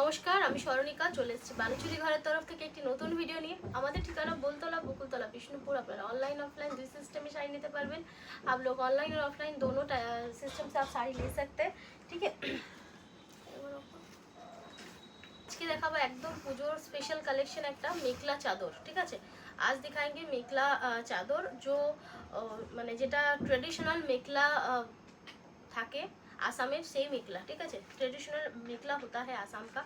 নমস্কার, আমি স্মরণিকা চলে এসেছি বালুচুরি ঘরের তরফ থেকে একটি নতুন ভিডিও নিয়ে। আমাদের ঠিকানা बोलतला बकुलतला विष्णुपुर। আপনারা ऑनलाइन ऑफलाइन দুই সিস্টেমে শাড়ি নিতে পারবেন। आप लोग ऑनलाइन और ऑफलाइन दोनों सिस्टम से आप साड़ी ले सकते हैं, ठीक है। আজকে দেখাবো একদম পুজোর স্পেশাল কালেকশন একটা মেখলা চাদর, ঠিক আছে। আজ दिखाएंगे मेखला चादर जो মানে যেটা ট্রেডিশনাল মেখলা থাকে आसामेर सेम मेखला, ठीक है। ट्रेडिशनल मेखला होता है आसाम का,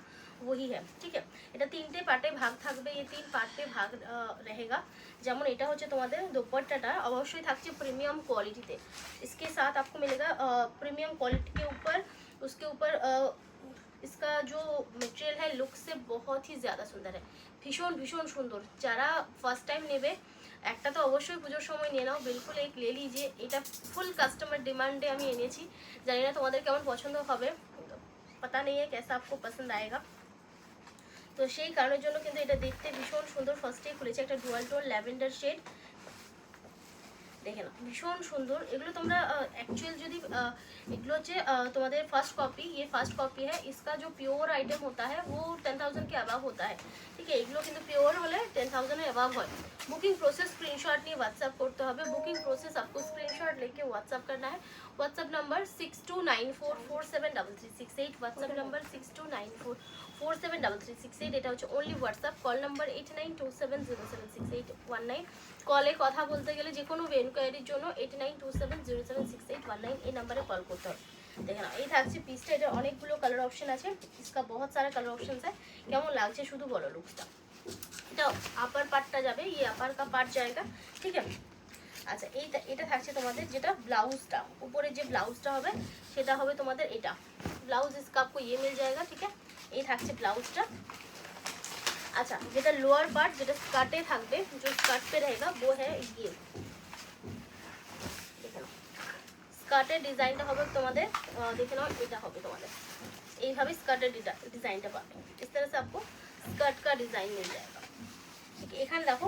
वही है, ठीक है। এটা তিনটে পার্টে ভাগ থাকবে, ये तीन पार्ट पे भाग रहेगा। যেমন এটা হচ্ছে তোমাদের দুপাট্টাটা অবশ্যই থাকছে প্রিমিয়াম क्वालिटी। इसके साथ आपको मिलेगा प्रीमियम क्वालिटी के ऊपर, उसके ऊपर इसका जो मटेरियल है लुक से बहुत ही ज़्यादा सुंदर है, भीषण भीषण सुंदर। যারা ফার্স্ট টাইম নেবে একটা তো অবশ্যই পুজোর সময় নিয়ে নাও, বিলকুল এক ले लीजिए। এটা ফুল কাস্টমার ডিমান্ডে আমি এনেছি, জানি না তোমাদের কেমন পছন্দ হবে, पता नहीं है कैसा आपको पसंद आएगा। তো সেই কারণের জন্য কিন্তু এটা দেখতে ভীষণ সুন্দর। ফার্স্টেই খুলেছে একটা ডুয়াল টোন ল্যাভেন্ডার শেড, দেখে না ভীষণ সুন্দর। এগুলো তোমরা एक्चुअल যদি এগুলো হচ্ছে তোমাদের ফার্স্ট কপি, ये ফার্স্ট কপি है। इसका जो प्योर आइटम होता है वो 10,000 के अबव होता है, ठीक है। এগুলো কিন্তু পিওর হলে 10,000 এর अबव হয়। বুকিং প্রসেস স্ক্রিনশট নিয়ে হোয়াটসঅ্যাপ করতে হবে। বুকিং প্রসেস आपको स्क्रीनशॉट लेके व्हाट्सएप करना है। WhatsApp number 6294473368, WhatsApp number 6294473368। এটা হচ্ছে অনলি হোয়াটসঅ্যাপ। Call number 8927076819। কলে কথা বলতে গেলে যে কোনো এনকোয়ারির জন্য 8927076819 এই নাম্বারে কল করতে হবে। দেখে না এই থাকছে পিসটা। এটা অনেকগুলো কালার অপশন আছে, इसका बहुत सारा कलर ऑप्शन है। কেমন লাগছে শুধু বলো লুকসটা। এটা আপার পার্টটা যাবে, ये अपर का पार्ट जाएगा, ठीक है। আচ্ছা এটা থাকছে তোমাদের যেটা ব্লাউজটা, উপরে যে ব্লাউজটা হবে সেটা হবে তোমাদের এটা ব্লাউজ। इसका आपको ये मिल जाएगा, ठीक है। এই থাকছে ব্লাউজটা। अच्छा যেটা লোয়ার পার্ট যেটা স্কার্টে থাকবে, जो स्कर्ट पे रहेगा वो है ये, দেখে নাও স্কার্টের ডিজাইনটা হবে তোমাদের, দেখে নাও এটা হবে তোমাদের এইভাবে স্কার্টের ডিজাইনটা পাবে। इस तरह से आपको स्कर्ट का डिजाइन मिल जाएगा, ठीक है। এখানে দেখো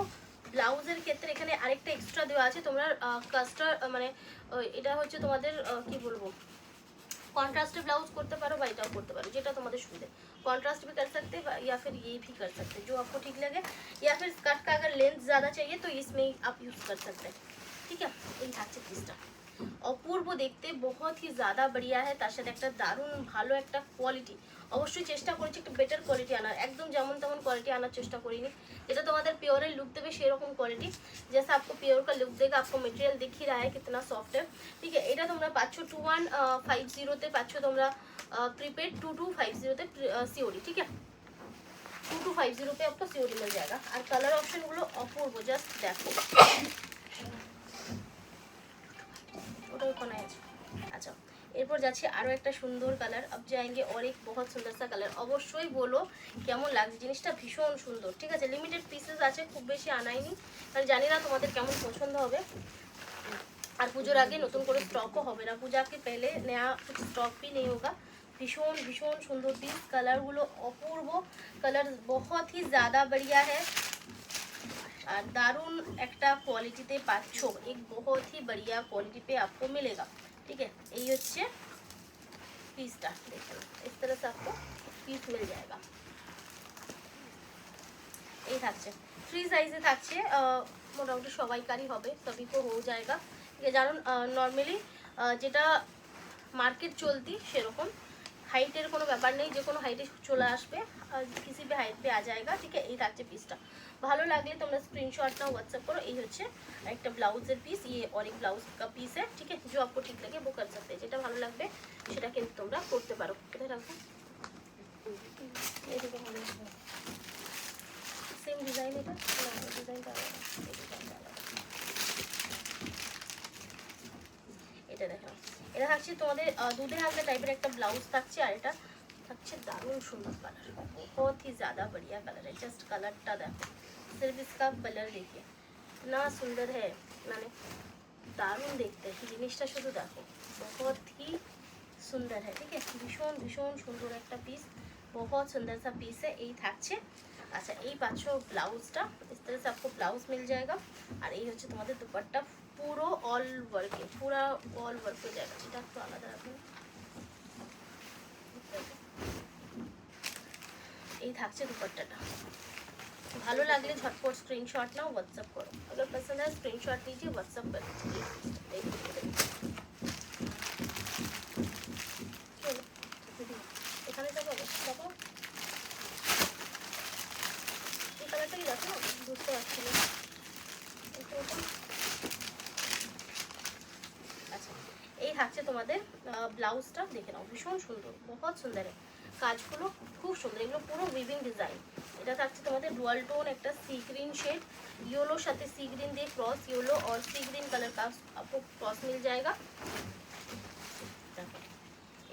ব্লাউজের ক্ষেত্রে এখানে আরেকটা এক্সট্রা দেওয়া আছে। তোমরা কাস্টার মানে এটা হচ্ছে তোমাদের কি বলবো कॉन्ट्रास्ट ब्लाउज करते पारो বা এটাও করতে পারো, যেটা তোমাদের সুবিধে। कॉन्ट्रास्ट भी कर सकते हैं या फिर ये भी कर सकते हैं, जो आपको ठीक लगे। या फिर स्कर्ट का अगर लेंथ ज़्यादा चाहिए तो इसमें आप यूज़ कर सकते हैं, ठीक है। এই থাকছে পিসটা, অপূর্ব দেখতে, बहुत ही ज़्यादा बढ़िया है। তার সাথে একটা দারুণ ভালো একটা কোয়ালিটি। অবশ্যই চেষ্টা করেছি একটু বেটার কোয়ালিটি আনার, একদম যেমন তেমন কোয়ালিটি আনার চেষ্টা করিনি। যেটা তোমাদের পিওরের लुक देवे সেরকম কোয়ালিটি, जैसा आपको प्योर का लुक देगा। आपको मटेरियल दिख ही रहा है कितना सॉफ्ट है, ठीक है। এটা তোমরা পাচ্ছ 2150 পাচ্ছ তোমরা प्रीपेड, 2250 सीओडी, ठीक है। 2250 पे आपको सीओडी मिल जाएगा। और कलर ऑप्शन গুলো অপূর্ব, জাস্ট দেখো ওটা কোনায় আছে। আচ্ছা এরপর যাচ্ছি আরও একটা সুন্দর কালার। अब जाएंगे और एक बहुत सुंदर सा কালার। অবশ্যই বলো কেমন লাগছে, জিনিসটা ভীষণ সুন্দর, ঠিক আছে। লিমিটেড পিসেস আছে, খুব বেশি আনাইনি, কারণ জানি না তোমাদের কেমন পছন্দ হবে। আর পুজোর আগে নতুন করে স্টকও হবে না, পূজা के पहले नया कुछ स्टॉक भी नहीं होगा। ভীষণ ভীষণ সুন্দর পিস, কালারগুলো অপূর্ব, কালার बहुत ही ज़्यादा बढ़िया है। আর দারুণ একটা কোয়ালিটিতে পাচ্ছ, एक बहुत ही बढ़िया क्वालिटी पे आपको मिलेगा, ठीक है। এই হচ্ছে পিসটা, দেখুন इस तरह से आपको পিস मिल जाएगा। এই থাকছে ফ্রি সাইজে থাকছে, মোটামুটি সবাইকারই হবে, সবই তো হয়ে जाएगा, ঠিক আছে। কারণ নর্মালি যেটা মার্কেট চলতি সেরকম হাইটের কোনো ব্যাপার নেই, যে কোনো হাইটে চলে আসবে, किसी भी हाइट पे आ जाएगा, ठीक है। এই থাকছে পিসটা, ভালো লাগলে তোমরা স্ক্রিনশট নাও, হোয়াটসঅ্যাপ করো। এই হচ্ছে একটা ব্লাউজের পিস, ये और एक ब्लाउज का पीस है, ठीक है। जो आपको ठीक लगे वो कर सकते हैं, যেটা ভালো লাগবে সেটা কিন্তু তোমরা করতে পারো। কোথায় রাখবো, এইদিকে ভালো সেম ডিজাইন, এটা ডিজাইনটা আলাদা, এই ডিজাইনটা আলাদা। এটা দেখো এটা থাকছে তোমাদের দুধে হালকা টাইপের একটা ব্লাউজ থাকছে, আর এটা থাকছে দারুণ সুন্দর কালার, बहुत ही ज़्यादा बढ़िया कलर है। जस्ट कलरটা দেখো, सिर्फ इसका कलर देखिए इतना सुंदर है, মানে দারুণ দেখতে জিনিসটা, শুধু দেখো बहुत ही सुंदर है, ठीक है। ভীষণ ভীষণ সুন্দর একটা পিস, बहुत सुंदर सा पीस है। এই থাকছে। আচ্ছা এই পাচ্ছ ব্লাউজটা, इस तरह से आपको ब्लाउज मिल जाएगा। আর এই হচ্ছে তোমাদের দুপাট্টা, পুরো অল ওয়ার্কে, পুরো অল ওয়ার্ক হয়ে যাবে। এটা একটু আলাদা রাখুন, এই থাকছে দুপাট্টাটা। ভালো লাগলে ঝটপট स्क्रीनशॉट नाओ, व्हाट्सएप करो। अगर पसंद है स्क्रीनशॉट लीजिए, व्हाट्सएप कर दीजिए। এখানে দেখো দেখো এই কালারটাই দেখো, বুঝতে পারছি না। আচ্ছা, এই থাকছে তোমাদের ব্লাউজটা, দেখে নাও ভীষণ সুন্দর, বহুত সুন্দর। কাজগুলো খুব সুন্দর, এগুলো পুরো উইভিং ডিজাইন। এটা থাকছে তোমাদের ডুয়াল টোন একটা सी ग्रीन शेड, येलो साथे सी ग्रीन দিয়ে क्रॉस येलो और सी ग्रीन कलर का आपको क्रॉस मिल जाएगा।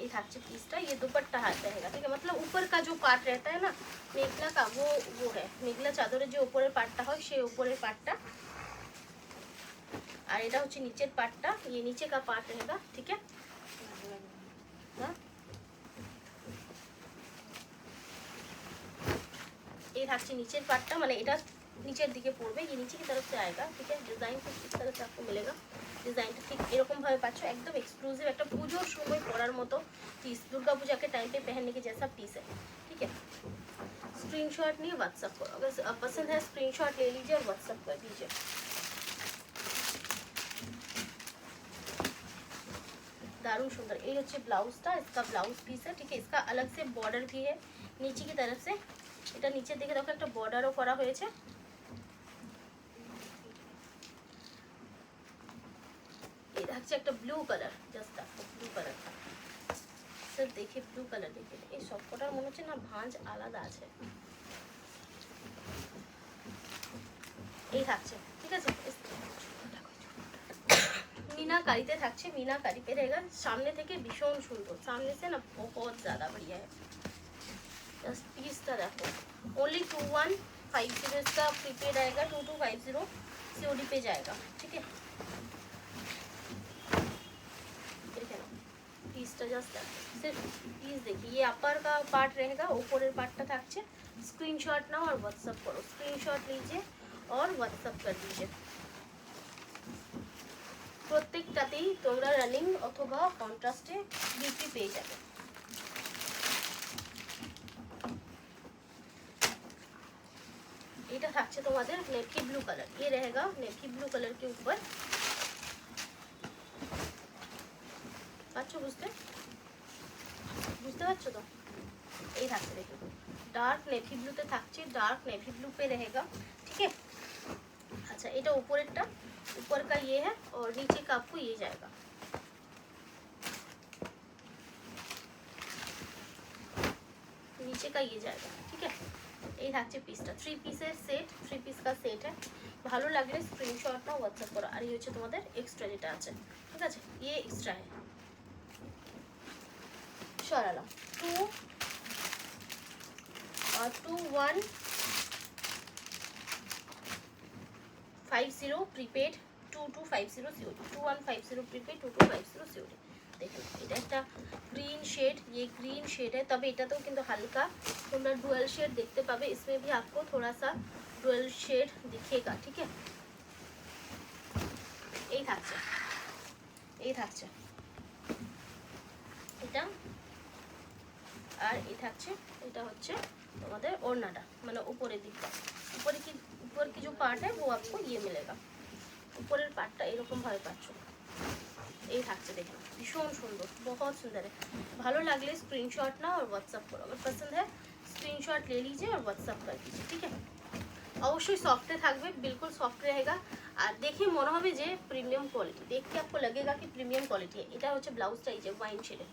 ये থাকছে पीसটা, ये दुपट्टा हाथ रहेगा, ठीक है। मतलब ऊपर का जो पार्ट रहता है ना मेखला का, वो है मेखला চাদরের যে উপরের পার্টটা হয় সেই উপরের পার্টটা, আর এটা হচ্ছে নিচের পার্টটা, ये नीचे का पार्ट रहेगा, ठीक है। हाँ, ये থাকছে নিচের পার্টটা, মানে এটা নিচের দিকে পড়বে, ये नीचे की तरफ से आएगा, ठीक है। डिजाइन कुछ इस तरह से आपको मिलेगा। ডিজাইনটা ঠিক এরকম ভাবে পাচ্ছ, একদম এক্সক্লুসিভ একটা পুজোর সময় পরার মতো পিস, দুর্গা पूजा के टाइम पे पहनने के जैसा पीस है, ठीक है। स्क्रीनशॉट नहीं, व्हाट्सएप करो। अगर पसंद है स्क्रीनशॉट ले लीजिए और व्हाट्सएप कर दीजिए। दारुण सुंदर, ये হচ্ছে ব্লাউজটা, इसका ब्लाउज पीस है, ठीक है। इसका अलग से बॉर्डर भी है नीचे की तरफ से, এটা নিচের দিকে দেখো একটা বর্ডারও করা হয়েছে। এই হচ্ছে একটা ব্লু কালার, জাস্ট দেখো ব্লু কালারটা, স্যার দেখে ব্লু কালার দেখে এই সবকটার মনে হচ্ছে না ভাঁজ আলাদা আছে। এই থাকছে, ঠিক আছে। मीनाकारी থাকছে, मीनाकारी पे रहेगा, सामने থেকে ভীষণ সুন্দর, सामने से ना बहुत ज़्यादा बढ़िया है। जस्ट पीसটা देखो, ओनली 2150 इसका प्रीपेड आएगा, 2250 सीओडी पे जाएगा, ठीक है। पीसটা जस्ट सिर्फ पीस देखिए, ये अपर का पार्ट रहेगा, ऊपरेর पार्टটা থাকছে। स्क्रीनशॉट नाओ और व्हाट्सएप करो, स्क्रीनशॉट लीजिए और व्हाट्सएप कर दीजिए। প্রত্যেকটাতেই তোমরা রানিং অথবা কন্ট্রাস্টে বিপি পেয়ে যাবে। এটা থাকছে তোমাদের নেভি ব্লू कलर, ये रहेगा नेवी ब्लू कलर के ऊपर, পাচ্ছ বুঝতে পারছো তো। এই থাকছে দেখো, डार्क नेवी ब्लूতে থাকছে, डार्क नेवी ब्लू पे रहेगा, ठीक है। अच्छा, এটা উপরেরটা, ऊपर का ये है और नीचे का आपको ये जाएगा। नीचे का ये जाएगा, ठीक है। এই থাকছে পিসটা, 3 পিসের সেট, 3 পিস का সেট है। ভালো লাগলে স্ক্রিনশট নাও, হোয়াটসঅ্যাপ করো। আর এই হচ্ছে তোমাদের এক্সট্রা যেটা আছে, ঠিক আছে, ये एक्स्ट्रा है। সরালাম 2150 प्रीपेड, 2250 सीओडी, 2150 प्रीपेड, 2250 सीओडी। देखो এটা একটা ग्रीन शेड, ये ग्रीन शेड है, तब এটা তো কিন্তু হালকা তোমরা ডুয়াল शेड देखते पाবে, इसमें भी आपको थोड़ा सा डुअल शेड दिखेगा, ठीक है। এই থাকছে, এই থাকছে এটা, আর এই থাকছে এটা হচ্ছে তোমাদের ওড়নাটা, মানে উপরের দিকটা, ऊपर की जो पार्ट है वो आपको ये मिलेगा, ऊपरेর পার্টটা এরকম ভাবে পাচ্ছ। এই থাকছে, দেখুন ভীষণ সুন্দর, बहुत सुंदर है। ভালো লাগলে स्क्रीनशॉट ना और व्हाट्सएप करो, अगर पसंद है स्क्रीनशॉट ले लीजिए और व्हाट्सएप कर दीजिए, ठीक है। অবশ্যই সফটে থাকবে, बिल्कुल सॉफ्ट रहेगा। আর দেখে মনে হবে যে প্রিমিয়াম কোয়ালিটি, देख के आपको लगेगा कि प्रीमियम क्वालिटी है। এটা হচ্ছে ব্লাউজটা, এই যে ওয়াইন শেডে,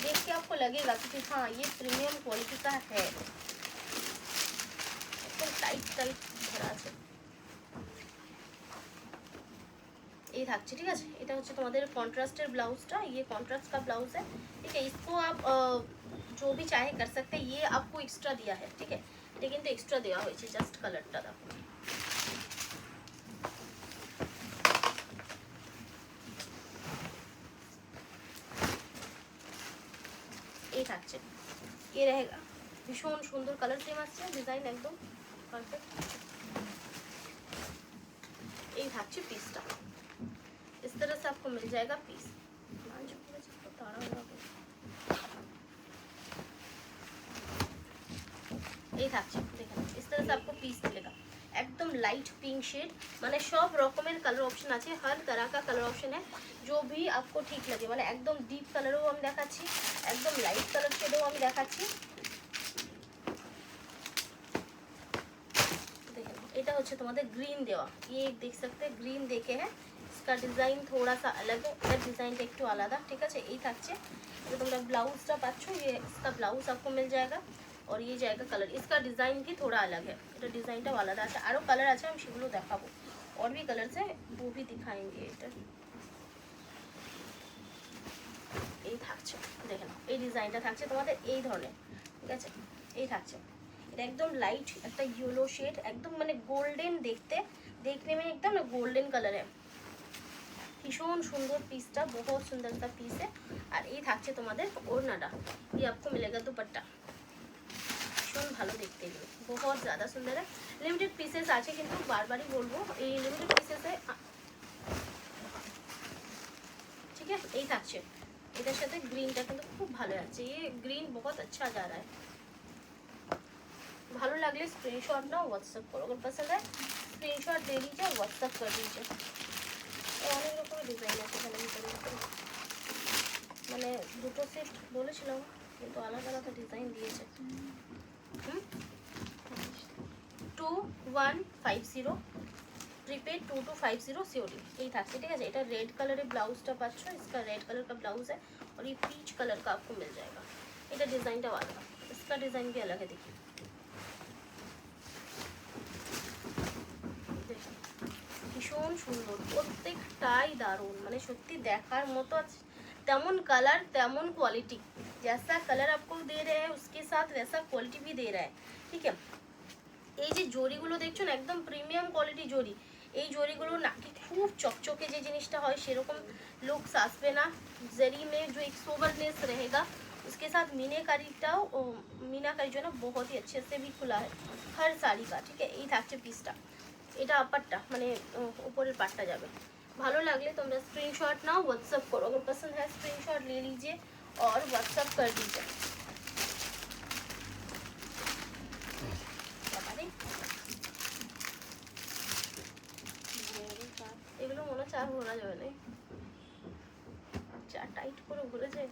देख के आपको लगेगा कि हाँ ये प्रीमियम क्वालिटी का है। एकदम टाइट भरा আছে। ये থাকছে, ঠিক আছে। এটা হচ্ছে তোমাদের কন্ট্রাস্টের ব্লাউজটা, ये कॉन्ट्रास्ट का ब्लाउज है, ठीक है। इसको आप जो भी चाहे कर सकते हैं, ये आपको एक्स्ट्रा दिया है, ठीक है। এটা কিন্তু এক্সট্রা দেওয়া হয়েছে, জাস্ট কালারটা দেখো। এই থাকছে, ये रहेगा, ভীষণ সুন্দর কালার সেম আসছে, ডিজাইন একদম পারফেক্ট। এই থাকছে পিসটা, इस तरह से आपको मिल जाएगा पीस। এই থাকছে দেখেন इस तरह से आपको पीस मिलेगा एकदम लाइट पिंक शेड माने सब रकमेर कलर ऑप्शन আছে हर तरह का कलर ऑप्शन है जो भी आपको ठीक लगे माने एकदम डीप कलरও আমি দেখাচ্ছি एकदम लाइट कलर शेडও আমি দেখাচ্ছি দেখেন এটা হচ্ছে তোমাদের গ্রিন দেওয়া ये देख सकते हैं ग्रीन देके है इसका डिजाइन थोड़ा सा अलग है এটা ডিজাইনটা একটু আলাদা ঠিক আছে এই থাকছে তো তোমরা ব্লাউজটা পাচ্ছ ये इसका ब्लाउज आपको मिल जाएगा और ये जाएगा कलर इसका डिजाइन भी थोड़ा अलग है এটা ডিজাইনটা আলাদা আছে আরো কালার আছে আমি সেগুলো দেখাবো और भी कलर्स है वो भी दिखाएंगे এটা এই থাকছে দেখেন এই ডিজাইনটা থাকছে তোমাদের এই ধরনের ঠিক আছে এই থাকছে এটা একদম লাইট একটা ইয়েলো শেড একদম মানে গোল্ডেন देखने में एकदम ना गोल्डन कलर है भीषण सुंदर पीसटा बहुत सुंदर सा पीस है और ये থাকছে তোমাদের ওড়নাটা ये आपको मिलेगा दुपट्टा ভীষণ ভালো দেখতে এগুলো बहुत ज़्यादा सुंदर है लिमिटेड पीसेस আছে কিন্তু বারবারই বলবো এই লিমিটেড পিসেসে ठीक है এই থাকছে এটার সাথে গ্রিনটা কিন্তু খুব ভালো আছে ये ग्रीन बहुत अच्छा जा रहा है ভালো লাগলে স্ক্রিনশট নাও व्हाट्सएप করো अगर पसंद है स्क्रीनशॉट ले लीजिए और व्हाट्सएप कर दीजिए অনেক রকমের ডিজাইন আছে এখানে ভিতরে মানে দুটো সেট বলেছিলাম কিন্তু আলাদা আলাদা ডিজাইন দিয়েছে 2150 प्रीपेड 2250 सीओडी यही था ठीक है এটা रेड कलर ब्लाउजটা পাচ্ছ इसका रेड कलर का ब्लाउज है और ये पीच कलर का आपको मिल जाएगा এটা ডিজাইনটা আলাদা इसका डिजाइन भी अलग है देखिए ভীষণ সুন্দর প্রত্যেকটাই দারুণ মানে সত্যি দেখার মতো আছে তেমন কালার তেমন क्वालिटी जैसा कलर आपको दे रहे हैं उसके साथ वैसा क्वालिटी भी दे रहा है ठीक है এই যে জরিগুলো দেখছো না একদম প্রিমিয়াম কোয়ালিটি জরি এই জরিগুলো নাকি খুব চকচকে যে জিনিসটা হয় সেরকম লুকস আসবে না जरी में जो एक सोबरनेस रहेगा उसके साथ मीनाकारीটাও मीनाकारी जो ना बहुत ही अच्छे से भी खुला है हर साड़ी का ठीक है এই থাকছে পিসটা এটা আপারটা মানে উপরের পাটটা যাবে ভালো লাগলে তোমরা স্ক্রিনশট নাও व्हाट्सएप करो अगर पसंद है स्क्रीनशॉट ले लीजिए और व्हाट्सएप कर दीजिए এগুলো মনে চার ভরা যাবে না চার টাইট করে ভরে যায়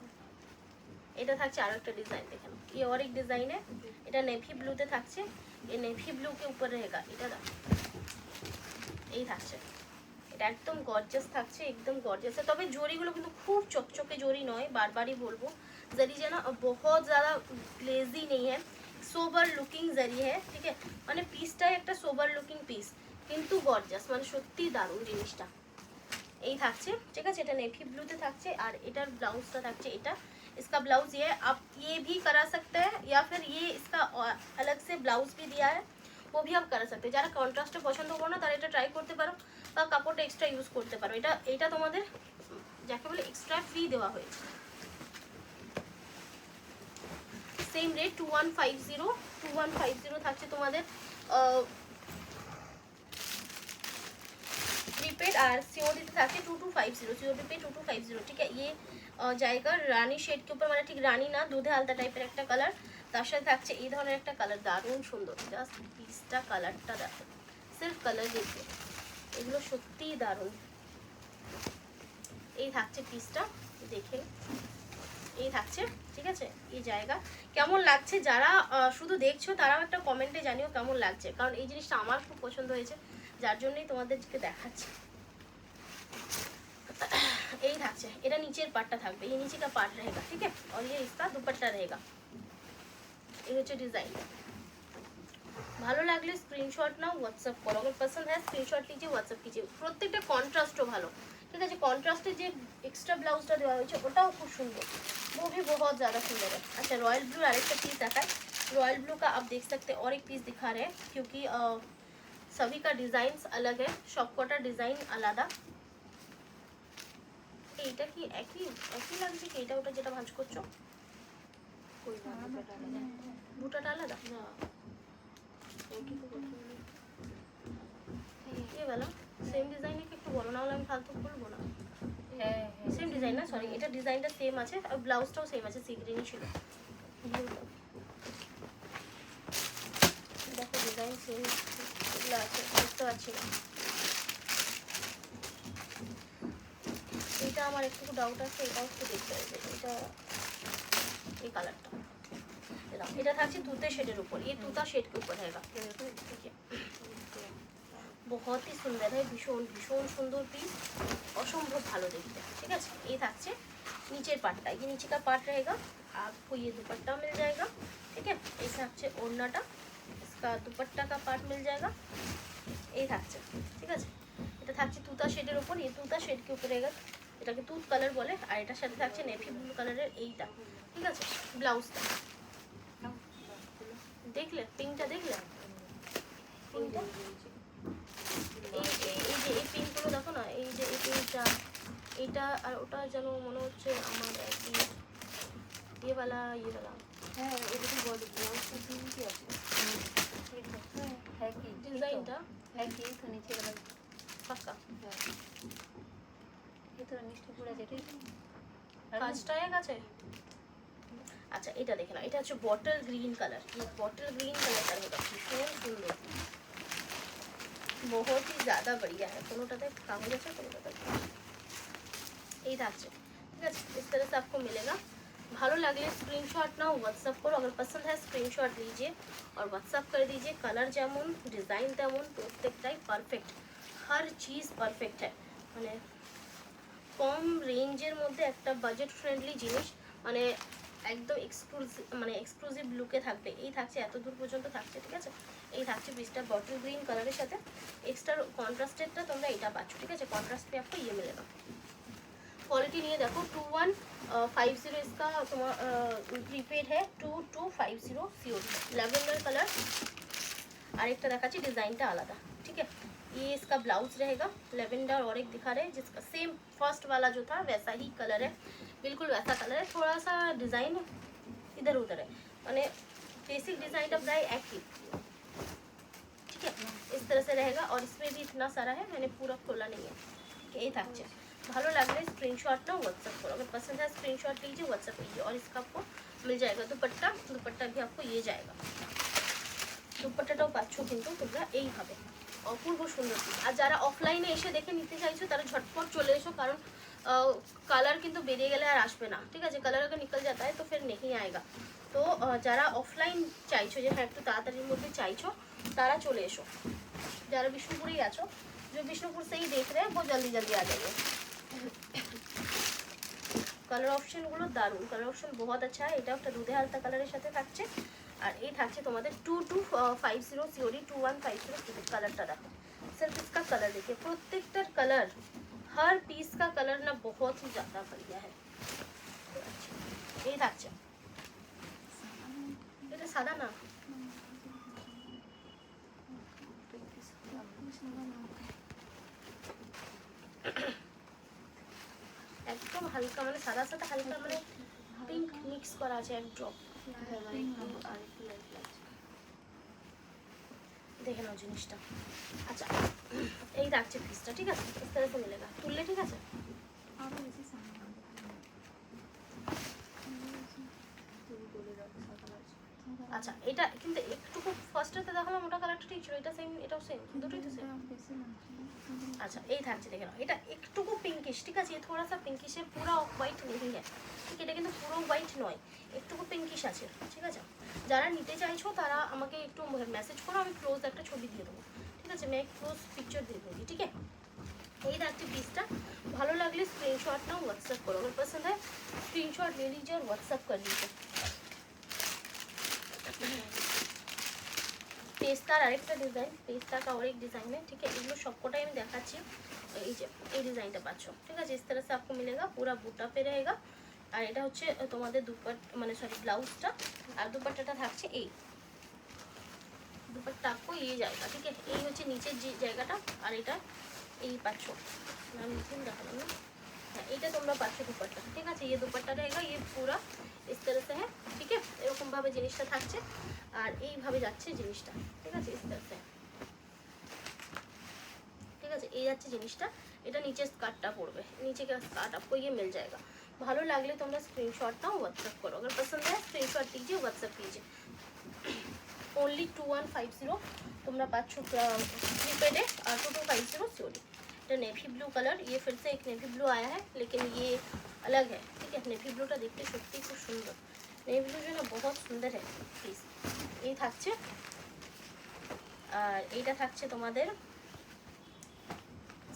এটা থাকছে আরো একটা ডিজাইন দেখেন ये और एक डिजाइन है এটা নেভি ব্লুতে থাকছে ये नेवी ब्लू के ऊपर रहेगा এটা দেখো এই থাকছে এটা একদম গর্জিয়াস থাকছে একদম গর্জিয়াস है তবে জরিগুলো কিন্তু খুব চকচকে জরি নয় বারবারই বলবো जरी जो ना बहुत ज़्यादा ग्लेजी नहीं है सोबर लुकिंग जरी है ठीक है মানে পিসটাই একটা সোবার লুকিং পিস কিন্তু গর্জিয়াস মানে সত্যি দারুণ জিনিসটা এই থাকছে ঠিক আছে এটা নেভি ব্লুতে থাকছে আর এটার ব্লাউজটা থাকছে এটা इसका ब्लाउज ये आप ये भी करा सकते हैं या फिर ये इसका अलग से ब्लाउज भी दिया है वो भी आप करा सकते हैं যারা কন্ট্রাস্টে পছন্দ করো না তারা এটা ট্রাই করতে পারো বা কাপড়টা এক্সট্রা ইউজ করতে পারো এটা তোমাদের যাকে বলে এক্সট্রা ফ্রি দেওয়া হয়েছে सेम रेट 2150 থাকছে তোমাদের प्रीपेड और सीओडी থাকছে 2250 सीओडी पे 2250 ठीक है ये जाएगा रानी शेड के ऊपर মানে ঠিক রানী না দুধে আলতা টাইপের একটা কালার তার সাথে থাকছে এই ধরনের একটা কালার দারুণ সুন্দর জাস্ট পিসটা কালারটা দেখো সিল্ক কালার দেখো এগুলো সত্যিই দারুণ এই থাকছে পিসটা দেখে এই থাকছে ঠিক আছে এই জায়গা কেমন লাগছে যারা শুধু দেখছো তারাও একটা কমেন্টে জানিও কেমন লাগছে কারণ এই জিনিসটা আমার খুব পছন্দ হয়েছে যার জন্যই তোমাদেরকে দেখাচ্ছি এই থাকছে এটা নিচের পাটটা থাকবে এই নিচে का पार्ट रहेगा ठीक है और ये इसका दुपट्टा रहेगा এই হচ্ছে ডিজাইন ভালো লাগলে স্ক্রিনশট নাও व्हाट्सएप করো अगर पसंद है स्क्रीनशॉट लीजिए व्हाट्सएप कीजिए প্রত্যেকটা কন্ট্রাস্টও ভালো ঠিক আছে কন্ট্রাস্টে যে এক্সট্রা ব্লাউজটা দেওয়া হয়েছে ওটাও খুব সুন্দর वो भी बहुत ज़्यादा सुंदर है अच्छा रॉयल ब्लू आरेक का पीस आता है रॉयल ब्लू का आप देख सकते हैं और एक पीस दिखा रहे हैं क्योंकि सभी का डिजाइन अलग है सबकटा डिजाइन आलादा এইটা কি একই লাগছে কি এটা ওটা যেটা ভাঁজ করছো কই না বুটাটা আলাদা না একই তো কথা ये वाला सेम डिजाइन है একটু বলো না হলে আমি ফালতু বলবো না হ্যাঁ সেম ডিজাইন না সরি এটা ডিজাইনটা সেম আছে আর ব্লাউজটাও সেম আছে সি গ্রিনই ছিল আছে বুঝতে পারছি না। এটা আমার একটু ডাউট আছে, এটাও একটু দেখতে হবে। এটা এই কালারটা এটা থাকছে তুते शेड ऊपर, ये तूता शेड के ऊपर रहेगा। देखिए बहुत ही सुंदर है, भीषण भीषण सुंदर पिस, असंभव ভালো দেখতে। ঠিক আছে, এই থাকছে नीचे पार्टটা, ये नीचे का पार्ट रहेगा, आपको ये दुपट्टा मिल जाएगा। ठीक है, এই থাকছে ওড়নাটা, इसका दुपट्टा का पार्ट मिल जाएगा। এই থাকছে, ঠিক আছে, এটা থাকছে তুতা শেডের উপর, ये তুতা শেড के ऊपर रहेगा, এটাকে তুত কালার বলে। আর এটার সাথে থাকছে নেভি ব্লু কালারের এইটা। ঠিক আছে, ব্লাউজটা দেখলে, পিঙ্কটা দেখলে, পিঙ্কটা এই এই যে এই পিঙ্কগুলো দেখো না, এই যে এই পিঙ্কটা, এইটা আর ওটা যেন মনে হচ্ছে আমার একই ये वाला হ্যাঁ এটা তো বডি ব্লাউজটা পিঙ্কই আছে। হ্যাঁ কি ডিজাইনটা হ্যাঁ কি তো নিচে वाला পাক্কা ये तो নিচে পুরো যেটাই কাজটা এক আছে। আচ্ছা এটা দেখে না, এটা হচ্ছে bottle green colour, bottle green colour का होगा, भीषण सुंदर, बहुत ही ज़्यादा बढ़िया है। কোনোটাতে কাগজ আছে, কোনোটাতে এই থাকছে। ঠিক আছে, इस तरह से आपको मिलेगा। ভালো লাগলে স্ক্রিনশট নাও, হোয়াটসঅ্যাপ করো, अगर पसंद है स्क्रीनशॉट लीजिए और व्हाट्सअप कर दीजिए। कलर যেমন, ডিজাইন তেমন, প্রত্যেকটাই পারফেক্ট, हर चीज़ परफेक्ट है। মানে কম রেঞ্জের মধ্যে একটা বাজেট ফ্রেন্ডলি জিনিস, মানে একদম এক্সক্লুসিভ লুকে থাকবে। এই থাকছে, এত দূর পর্যন্ত থাকছে। ঠিক আছে, এই থাকছে পিসটা বটল গ্রিন কালারের সাথে, এক্সট্রা কন্ট্রাস্টেডটা তোমরা এটা পাচ্ছ। ঠিক আছে, কন্ট্রাস্ট पे आपको ये मिलेगा। क्वालिटी নিয়ে দেখো, 2150 इसका তোমার প্রিপেড है, 2250 सीओडी, लैवेंडर कलर। और एक देखाচ্ছি ডিজাইনটা আলাদা। ठीक है, ये इसका ब्लाउज रहेगा लेवेंडर, और एक दिखा रहे हैं जिसका सेम फर्स्ट वाला जो था वैसा ही कलर है, बिल्कुल वैसा कलर है, थोड़ा सा डिज़ाइन इधर उधर है, मैंने बेसिक डिज़ाइन प्राय एक ही। ठीक है, इस तरह से रहेगा, और इसमें भी इतना सारा है, मैंने पूरा खोला नहीं है। ठीक है, ये থাকছে। ভালো লাগলে স্ক্রিনশট নাও, व्हाट्सएप करो, अगर पसंद है स्क्रीनशॉट लीजिए, व्हाट्सएप कीजिए। और इसका आपको मिल जाएगा दुपट्टा, दुपट्टा भी आपको ये जाएगा, দুপাট্টাটাও পাচ্ছ কিন্তু তোমরা এইভাবে, অপূর্ব সুন্দর। আর যারা অফলাইনে এসে দেখে নিতে চাইছো তারা ঝটপট চলে এসো, কারণ কালার কিন্তু বেরিয়ে গেলে আর আসবে না। ঠিক আছে, কালার अगर निकल जाता है तो फिर नहीं आएगा। তো যারা অফলাইন চাইছো, যে হ্যাঁ একটু তাড়াতাড়ির মধ্যে চাইছো, তারা চলে এসো। যারা বিষ্ণুপুরেই আছো, जो बिष्णुपुर से ही देख रहे हैं वो जल्दी जल्दी आ जाइए। কালার অপশনগুলো দারুণ, কালার অপশন बहुत अच्छा है। এটা একটা দুধে হালকা কালারের সাথে থাকছে, আর এই থাকছে তোমাদের 2250 सीओडी, 2150 কালারটা দেখো। सिर्फ इसका कलर देखिए, प्रत्येकটার कलर, हर पीस का कलर ना बहुत ही ज़्यादा बढ़िया है। এই থাকছে, এটা সাদা না, একদম হালকা, মানে সাদা সাদা হালকা, মানে পিঙ্ক মিক্স করা আছে এক ড্রপ। দেখে নাও জিনিসটা। আচ্ছা এই থাকছে পিসটা। ঠিক আছে, इस तरह से मिलेगा, তুললে ঠিক আছে। আচ্ছা এটা কিন্তু একটুকু ফার্স্টেতে দেখালাম ওটা কালারটা ঠিক ছিল, এটা সেম, এটাও সেম, দুটোই তো সেম। अच्छा এই থাকছে, দেখে নাও, এটা একটুকু পিঙ্কিশ। ঠিক আছে, थोड़ा सा पिंकिश है, पूरा ऑफ वाइट नहीं है। ঠিক, এটা কিন্তু পুরো হোয়াইট নয়, একটুকু পিঙ্কিশ আছে। ঠিক আছে, যারা নিতে চাইছো তারা আমাকে একটু মেসেজ করো, আমি ক্লোজ একটা ছবি দিয়ে দেবো। ঠিক আছে, मैं एक क्लोज पिक्चर दे दूँगी। ठीक है, এই থাকছে পিসটা। ভালো লাগলে স্ক্রিনশট নাও, व्हाट्सएप करो, अगर पसंद है स्क्रीनशॉट ले लीजिए और व्हाट्सएप कर लीजिए। পেস্তার আরেকটা ডিজাইন, পেস্তা का और एक डिज़ाइन है। ठीक है, এগুলো সবকটাই আমি দেখাচ্ছি। এই যে এই ডিজাইনটা পাচ্ছ। ঠিক আছে, इस तरह से आपको मिलेगा, पूरा बूटा पे रहेगा। আর এটা হচ্ছে তোমাদের মানে সরি ব্লাউজটা, আর দুপাট্টাটা থাকছে এই দুপাট্টা आपको ये जाएगा। ठीक है, এই হচ্ছে নিচের যে জায়গাটা, আর এটা এই পাচ্ছ, আমি নিচে দেখালাম না, হ্যাঁ এইটা তোমরা পাচ্ছ দুপাট্টা। ঠিক আছে, ये दुपट्टा रहेगा, ये पूरा इस तरह से है। ठीक है, এরকম ভাবে জিনিসটা থাকছে, আর এইভাবে যাচ্ছে জিনিসটা। ঠিক আছে, इस तरह से। ঠিক আছে, এই যাচ্ছে জিনিসটা, এটা নিচে স্কার্টটা পড়বে, নিচে का स्कर्ट आपको ये मिल जाएगा। ভালো লাগলে তোমরা স্ক্রিনশট নাও, व्हाट्सएप करो, अगर पसंद है स्क्रीनशॉट लीजिए, व्हाट्सएप कीजिए। ओनली 2150 তোমরা পাচ্ছ प्रीपेड है और 2250 सीओडी। এটা नेवी ब्लू कलर, ये फिर से एक नेवी ब्लू आया है लेकिन ये अलग है, ठीक है। नेवी ब्लूটা দেখতে সত্যি খুব সুন্দর, नेवी ब्लू जो है ना बहुत सुंदर है प्लीज। এই থাকছে, আর এইটা থাকছে তোমাদের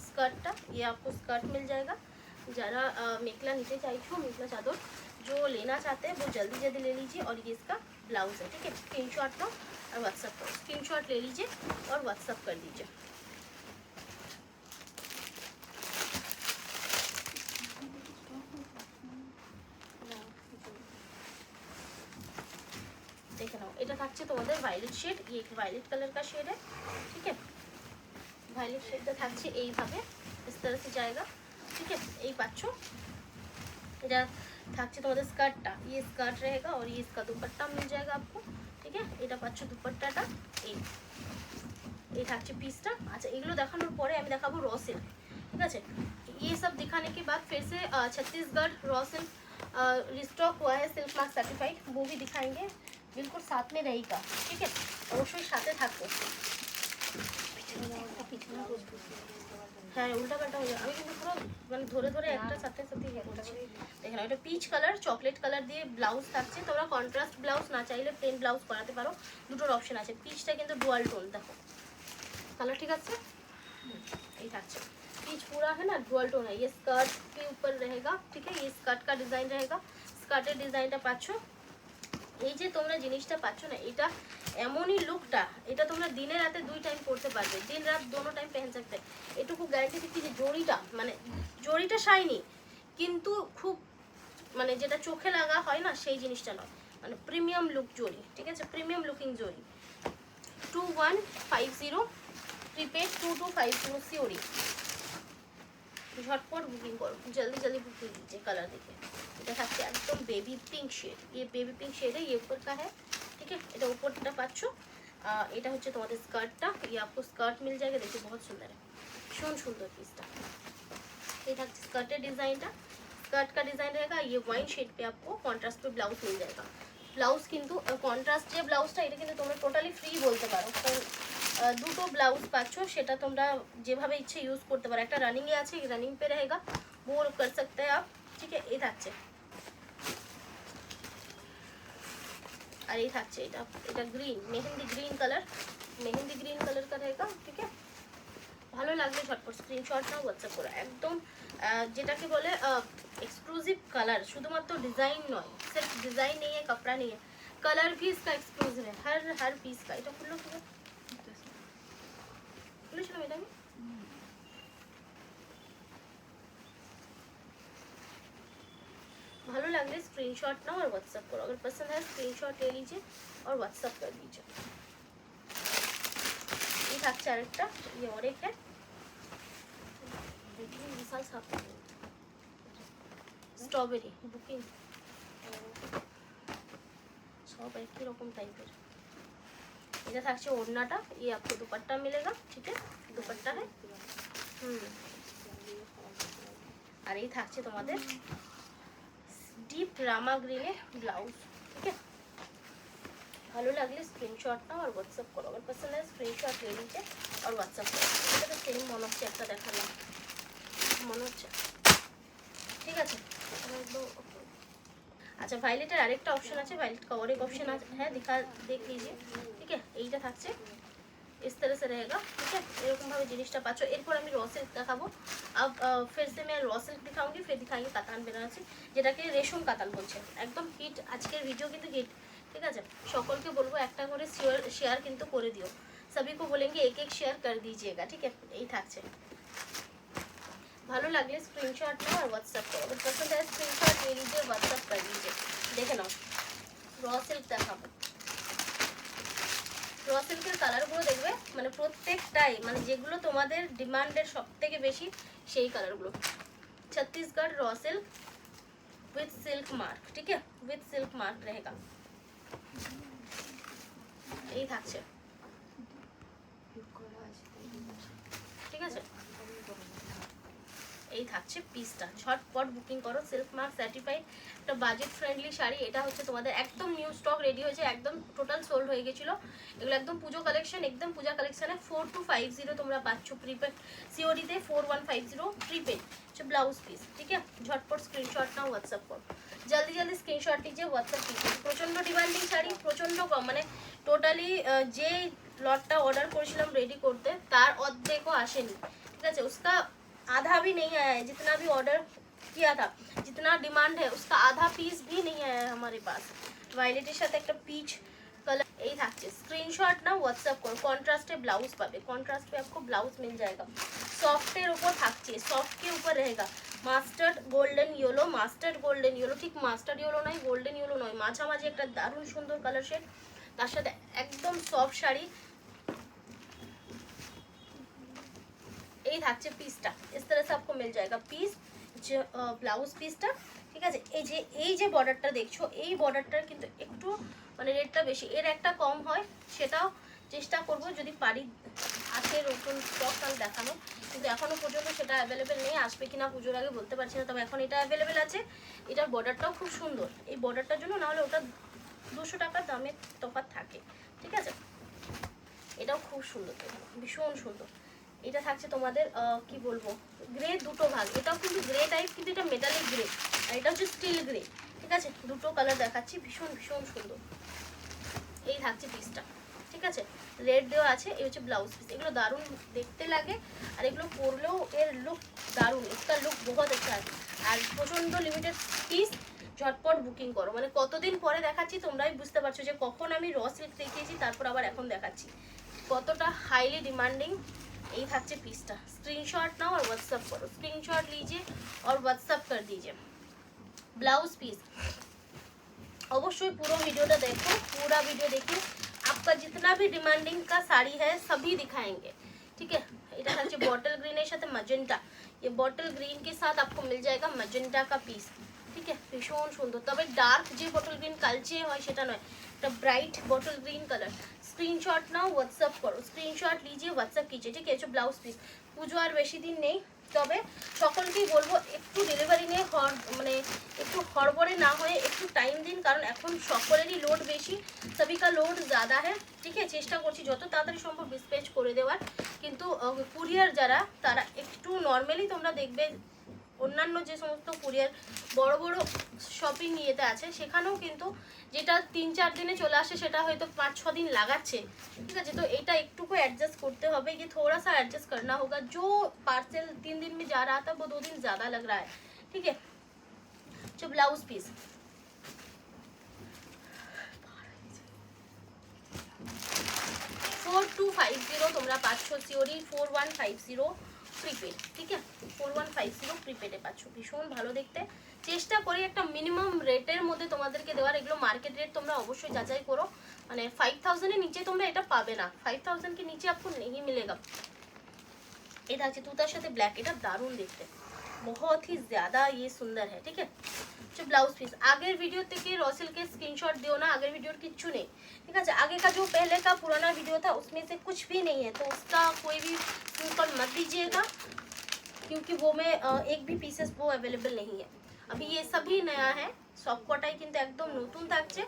स्कर्टটা, ये आपको स्कर्ट मिल जाएगा। जरा मेखला नीचे चाहिए, मेखला चादर जो लेना चाहते हैं वो जल्दी जल्दी ले लीजिए। और ये इसका ब्लाउज है, ठीक है। स्क्रीनशॉट लो और व्हाट्सअप करो, स्क्रीनशॉट ले लीजिए और व्हाट्सअप कर दीजिए। देखे नाओ, এটা থাকছে তোমাদের ভায়োলেট শেড, ये एक वायलेट कलर का शेड है, ठीक है। वायलेट शेडটা থাকছে এইভাবে, इस तरह से जाएगा, ठीक है। এই পাচ্ছ, এটা থাকছে তোমাদের স্কার্টটা, ये स्कर्ट रहेगा और ये इसका दुपट्टा मिल जाएगा आपको, ठीक है। এটা পাচ্ছ দুপাট্টাটা, এই থাকছে পিসটা। আচ্ছা, এগুলো দেখানোর পরে আমি দেখাবো র সিল্ক, ঠিক আছে। ये सब दिखाने के बाद फिर से छत्तीसगढ़ रॉ सिल्क रिस्टॉक हुआ है, सिल्क मार्क सर्टिफाइड, वो भी दिखाएंगे, बिल्कुल साथ में रहेगा, ठीक है। অবশ্যই সাথে থাকো। হ্যাঁ, উল্টা পাল্টা হয়ে যাবে, আমি কিন্তু পুরো মানে ধরে ধরে একটা সাথে সাথে ইয়ে করছি। দেখে নাও, এটা পিচ কালার চকলেট কালার দিয়ে ব্লাউজ থাকছে। তোমরা কন্ট্রাস্ট ব্লাউজ না চাইলে প্লেন ব্লাউজ করাতে পারো, দুটোর অপশন আছে। পিচটা কিন্তু ডুয়াল টোন, দেখো কালার ঠিক আছে। এই থাকছে पीच पूरा है ना डुअल टोन है, ये स्कर्ट के ऊपर रहेगा, ठीक है। ये स्कर्ट का डिजाइन रहेगा, स्कर्टेर डिजाइनটা পাচ্ছ। এই যে তোমরা জিনিসটা পাচ্ছ না, এটা এমনই লুকটা, এটা তোমরা দিনে রাতে দুই টাইম পরতে পারবে, দিন রাত দোনো টাইম पहन सकते। এটুকু গ্যারান্টি দিচ্ছি যে জড়িটা মানে জড়িটা শাইনি, কিন্তু খুব মানে যেটা চোখে লাগা হয় না সেই জিনিসটা নয়, মানে প্রিমিয়াম লুক জড়ি, ঠিক আছে। প্রিমিয়াম লুকিং জড়ি 2150 প্রিপেড 2250 सीओडी। झटपट बुकिंग करो, जल्दी जल्दी बुकिंग कीजिए। कलर देखिए, এটা থাকছে একদম বেবি পিঙ্ক শেড, ये बेबी पिंक शेड है, ये ऊपर का है, ठीक है। এটা উপরটা পাচ্ছ, এটা হচ্ছে তোমাদের স্কার্টটা, ये आपको स्कर्ट मिल जाएगा, देखिए बहुत सुंदर है, भीषण सुंदर पीसটা। ये থাকছে স্কার্টের ডিজাইনটা, स्कर्ट का डिजाइन रहेगा, ये वाइन शेड पे आपको कॉन्ट्रास्ट पे ब्लाउज मिल जाएगा। ब्लाउज কিন্তু কন্ট্রাস্ট যে ব্লাউজটা, এটা কিন্তু তোমরা টোটালি ফ্রি বলতে পারো, কারণ দুটো ব্লাউজ পাচ্ছ, সেটা তোমরা যেভাবে ইচ্ছে ইউজ করতে পারো। একটা রানিং এ আছে, রানিং पे रहेगा, वो कर सकते हैं आप, ठीक है। এই থাকছে, আর এই থাকছে এটা, এটা green mehendi green colour, mehendi green colour का रहेगा, ठीक है। ভালো লাগলে ঝটপট স্ক্রিনশট নাও, হোয়াটসঅ্যাপ করো। একদম যেটাকে বলে एक्सक्लूसिव कलर, শুধুমাত্র ডিজাইন নয়, सिर्फ डिजाइन नहीं है, कपड़ा नहीं है, कलर भी इसका एक्सक्लूसिव है, हर पीस का। এটা খুললো কি খুলেছিল ম্যাডাম? ভালো লাগলে स्क्रीनशॉट नाओ और व्हाट्सएप करो, अगर पसंद है स्क्रीनशॉट ले लीजिए और व्हाट्सएप कर दीजिए। ये থাকছে আরেকটা, ये और एक है, देखिए विशाल साफ स्ट्रॉबेरी बुकिंग, सब एक ही रकम टाइपर। এটা থাকছে ওড়নাটা, ये आपको दुपट्टा मिलेगा, ठीक है, दुपट्टा है। আর এই থাকছে তোমাদের ডিপ রামা গ্রিনে ব্লাউজ, ठीक है। ভালো লাগলে স্ক্রিনশট নাও আর হোয়াটসঅ্যাপ করো, अगर पसंद है स्क्रीनशॉट ले लीजिए और व्हाट्सएप करो। এটা তো সেম মনে হচ্ছে, একটা দেখালাম মনে হচ্ছে, ঠিক আছে। अच्छा वायलेटर আরেকটা অপশন আছে, वायलेट का और एक ऑप्शन है, दिखा देख लीजिए, ठीक है। এইটা থাকছে इस तरह से रहेगा, ठीक है। এরকম ভাবে জিনিসটা পাচ্ছ। এরপর আমি র সিল্ক দেখাবো। अब फिर से मैं র সিল্ক दिखाऊंगी, फिर दिखाएंगे কাতান বেনারসি, যেটাকে রেশম কাতান বলছে। একদম হিট, আজকের ভিডিও কিন্তু হিট, ঠিক আছে। সকলকে বলবো একটা করে শেয়ার কিন্তু করে দিও, सभी को बोलेंगे एक एक शेयर कर दीजिएगा, ठीक है। এই থাকছে, ভালো লাগলে স্ক্রিনশট নাও আর হোয়াটসঅ্যাপ করো, अगर पसंद है स्क्रीनशॉट ले लीजिए, व्हाट्सएप कर दीजिए। দেখে নাও, র সিল্ক দেখাবো। র সিল্কের কালারগুলো দেখবে, মানে প্রত্যেকটাই মানে যেগুলো তোমাদের ডিমান্ডের সবথেকে বেশি সেই কালারগুলো। Chhattisgarh raw silk with silk mark, ठीक है, विथ सिल्क मार्क रहेगा। এই থাকছে, ঠিক আছে। এই থাকছে পিসটা, ঝটপট বুকিং করো। সিল্ক মার্ক সার্টিফাইড একটা বাজেট ফ্রেন্ডলি শাড়ি। এটা হচ্ছে তোমাদের একদম নিউ স্টক রেডি হয়েছে, একদম টোটাল সোল্ড হয়ে গেছিলো। এগুলো একদম পুজো কালেকশন, একদম পূজা কালেকশনে 4250 তোমরা পাচ্ছ প্রিপেড, সিওডিতে 4150 প্রিপেড। ব্লাউজ পিস, ঠিক আছে। ঝটপট স্ক্রিনশট নাও, হোয়াটসঅ্যাপ করো, জলদি জলদি স্ক্রিনশট लीजिए, হোয়াটসঅ্যাপ कीजिए। প্রচণ্ড ডিমান্ডিং শাড়ি, প্রচণ্ড কম, মানে টোটালি যে লটটা অর্ডার করেছিলাম রেডি করতে তার অর্ধেকও আসেনি, ঠিক আছে। उसका आधा भी नहीं आया है, जितना भी ऑर्डर किया था, जितना डिमांड है उसका आधा पीस भी नहीं आया है हमारे पास। वायलेटेर साथे একটা পিচ कलर এই থাকছে। স্ক্রিনশট না হোয়াটসঅ্যাপ করো। কন্ট্রাস্টে ব্লাউজ পাবে, কন্ট্রাস্ট पे आपको ब्लाउज मिल जाएगा। সফটের উপর থাকছে, সফট के ऊपर रहेगा। Mustard golden yellow, mustard golden yellow, ঠিক মাস্টার্ড ইয়েলো নয়, গোল্ডেন ইয়েলো নয়, মাঝামাঝি একটা দারুণ সুন্দর কালার শেড। তার সাথে একদম সফট শাড়ি। এই থাকছে পিসটা, इस तरह से आपको मिल जाएगा पीस, যে ব্লাউজ পিসটা, ঠিক আছে। এই যে বর্ডারটা দেখছো, এই বর্ডারটার কিন্তু একটু মানে রেটটা বেশি, এর একটা কম হয়, সেটাও চেষ্টা করব যদি পারি। আছে নতুন স্টক আমি দেখানো, কিন্তু এখনো পর্যন্ত সেটা অ্যাভেলেবেল নেই, আসবে কিনা পুজোর আগে বলতে পারছি না, তবে এখন এটা অ্যাভেলেবেল আছে। এটার বর্ডারটাও খুব সুন্দর, এই বর্ডারটার জন্য নাহলে ওটা 200 টাকার দামের তফাৎ থাকে, ঠিক আছে। এটাও খুব সুন্দর, ভীষণ সুন্দর। এটা থাকছে তোমাদের কি বলবো, গ্রে দুটো ভাগ, এটাও কিন্তু গ্রে টাইপ, কিন্তু এটা মেটালিক গ্রে, আর এটা হচ্ছে স্টিল গ্রে, ঠিক আছে। দুটো কালার দেখাচ্ছি, ভীষণ ভীষণ সুন্দর। এই থাকছে পিসটা, ঠিক আছে। রেড দেওয়া আছে, এই হচ্ছে ব্লাউজ পিস। এগুলো দারুণ দেখতে লাগে, আর এগুলো পরলেও এর লুক দারুণ, इसका লুক বহুত अच्छा है। আর প্রচণ্ড লিমিটেড পিস, ঝটপট বুকিং করো। মানে কতদিন পরে দেখাচ্ছি তোমরাই বুঝতে পারছো যে কখন আমি র সিল্ক দেখিয়েছি, তারপর আবার এখন দেখাচ্ছি, কতটা হাইলি ডিমান্ডিং। এই থাকছে পিসটা, स्क्रीनशॉट नाउ और व्हाट्सएप करो, स्क्रीनशॉट लीजिए और व्हाट्सएप कर दीजिए। ब्लाउज पीस अवश्य पूरा वीडियोটা देखो, पूरा वीडियो देखिए, आपका जितना भी डिमांडिंग का साड़ी है सभी दिखाएंगे, ठीक है। এটা থাকছে বটল গ্রিনের সাথে ম্যাজেন্টা, ये বটল গ্রিন के साथ आपको मिल जाएगा ম্যাজেন্টা का पीस, ঠিক है। ভীষণ সুন্দর, তবে ডার্ক যে বটল গ্রিন কালচে হয় সেটা নয়, এটা bright bottle green colour. Screenshot নাও, হোয়াটসঅ্যাপ করো, স্ক্রিনশট লিজিয়ে হোয়াটসঅ্যাপ कीजिए, ঠিক আছে। ব্লাউজ পিস, পুজো আর বেশি দিন নেই, তবে সকলকেই বলবো একটু ডেলিভারি নিয়ে মানে একটু হড়বড়ে না হয়ে একটু টাইম দিন, কারণ এখন সকলেরই লোড বেশি, সবই কা লোড ज़्यादा है, ঠিক আছে। চেষ্টা করছি যত তাড়াতাড়ি সম্ভব ডিসপ্যাচ করে দেওয়ার, কিন্তু কুরিয়ার যারা তারা একটু নর্মালি তোমরা দেখবে অন্যান্য যে সমস্ত কুরিয়ার বড় বড় শপিং ইয়েতে আছে সেখানেও কিন্তু যেটা 3-4 দিনে চলে আসে সেটা হয়তো 5-6 दिन লাগাচ্ছে, ঠিক আছে। তো এটা একটুকু অ্যাডজাস্ট করতে হবে, ये थोड़ा सा एडजस्ट करना होगा। जो पार्सल 3 दिन में जा रहा था वो 2 दिन ज़्यादा लग रहा है, ठीक है। जो ब्लाउज पीस 4250 তোমরা পাচ্ছ, সিওরি 4150 প্রিপেড, ঠিক আছে। 4150 প্রিপেডে পাচ্ছ, ভীষণ ভালো দেখতে। চেষ্টা করি একটা মিনিমাম রেটের মধ্যে তোমাদেরকে দেওয়ার, এগুলো মার্কেট রেট তোমরা অবশ্যই যাচাই করো, মানে 5000 এর নিচে তোমরা এটা পাবে না, 5000 के नीचे आपको नहीं मिलेगा। এটা আছে তুতার সাথে ব্ল্যাক, এটা দারুণ দেখতে, बहुत ही ज़्यादा ये सुंदर है, ठीक है। जो ब्लाउज पीस আগের ভিডিও থেকে রসেল के स्क्रीनशॉट दियो ना, আগের ভিডিওর কিচ্ছু নেই, ठीक है। आगे का जो पहले का पुराना वीडियो था उसमें से कुछ भी नहीं है, तो उसका कोई भी स्क्रीनशॉट मत दीजिएगा, क्योंकि वो में एक भी पीसेस वो अवेलेबल नहीं है। अभी ये सभी नया है, সব কটাই কিন্তু একদম নতুন থাকছে।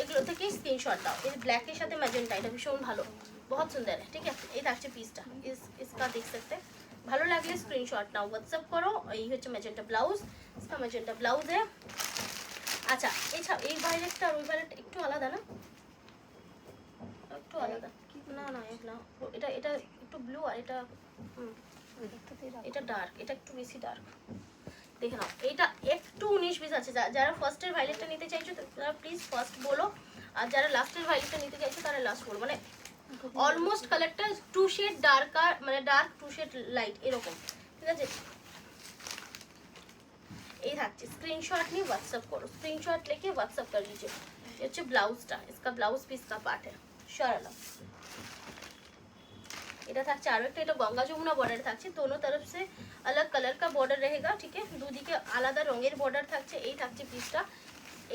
এগুলো থেকে স্ক্রিনশট দাও। এর ব্ল্যাকের সাথে ম্যাজেন্টা, এটা ভীষণ ভালো, बहुत सुंदर है, ठीक है। এই থাকছে পিসটা, इसका देख सकते हैं। ভালো লাগলে স্ক্রিনশট নাও, হোয়াটসঅ্যাপ করো। এই হচ্ছে ম্যাজেন্টা ব্লাউজ, इसका ম্যাজেন্টা ব্লাউজ है। আচ্ছা, এছাড়া এই ভায়োলেটটা আর ওই ভায়োলেট একটু আলাদা না, একটু আলাদা না না না, এটা এটা একটু ব্লু আর এটা এটা ডার্ক, এটা একটু বেশি ডার্ক, দেখে নাও। এটা একটু 19-20 আছে, যারা ফার্স্টের ভায়োলেটটা নিতে চাইছো তারা প্লিজ ফার্স্ট বলো, আর যারা লাস্টের ভায়োলেটটা নিতে চাইছো তারা লাস্ট বলো। মানে অলমোস্ট কালারটা 2 শেড ডার্ক, আর মানে ডার্ক 2 শেড লাইট এরকম, ঠিক আছে। এই থাকছে, স্ক্রিনশট নিয়ে হোয়াটসঅ্যাপ করো, স্ক্রিনশট लेके व्हाट्सएप कर लीजिए। ये হচ্ছে ব্লাউজটা, इसका ব্লাউজ পিস का पार्ट है শারালা। এটা থাকছে আরো একটা, এটা গঙ্গা যমুনা বর্ডার থাকছে, दोनों तरफ से अलग कलर का बॉर्डर रहेगा, ठीक है। দুদিকে আলাদা রঙের বর্ডার থাকছে। এই থাকছে পিসটা,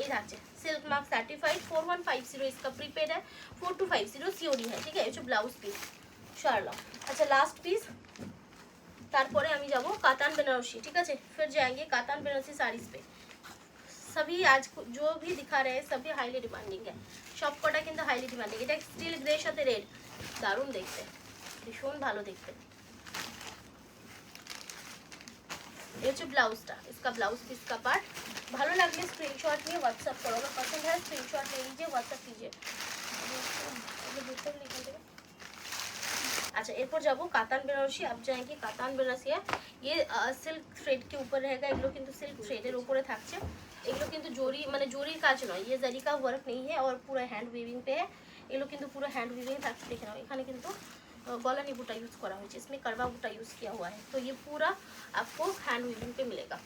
এই থাকছে सिल्क मार्क सर्टिफाइड 4150 इसका प्रीपेड है, 4250 सीओडी है, ठीक है। ये जो ब्लाउज पीस शारला। अच्छा लास्ट पीस तारपरे আমি যাব कातान बनारसी, ठीक है। फिर जाएंगे कातान बनारसी साड़ीज पे। सभी आज जो भी दिखा रहे हैं सभी हाईली डिमांडिंग है, सब कटा किंतु हाईली डिमांडिंग। এটা স্টিল গ্রে সাথে রেড, দারুণ দেখতে, ভীষণ ভালো দেখতে। ये হচ্ছে ব্লাউজটা, इसका ब्लाउज पीस का पार्ट। ভালো লাগলে স্ক্রিনশট নিয়ে व्हाट्सएप करो, अगर पसंद है स्क्रीनशॉट ले लीजिए, व्हाट्सएप कीजिए। अच्छा এরপর যাবো কাতান বেনারসি। आप जाएंगे কাতান বেনারসি है, ये सिल्क थ्रेड के ऊपर रहेगा। এগুলো কিন্তু सिल्क थ्रेडের উপরে থাকছে, এগুলো কিন্তু জরি মানে জরির কাজ নয়, ये जरी का वर्क नहीं है और पूरा हैंड वीविंग पे है। এগুলো কিন্তু পুরো हैंड वीविंग থাকছে, দেখে নাও। এখানে কিন্তু गलानी बूटा यूज करा हुआ है, इसमें करवा बूटा यूज किया हुआ है, तो ये पूरा आपको हैंड वीविंग पे मिलेगा।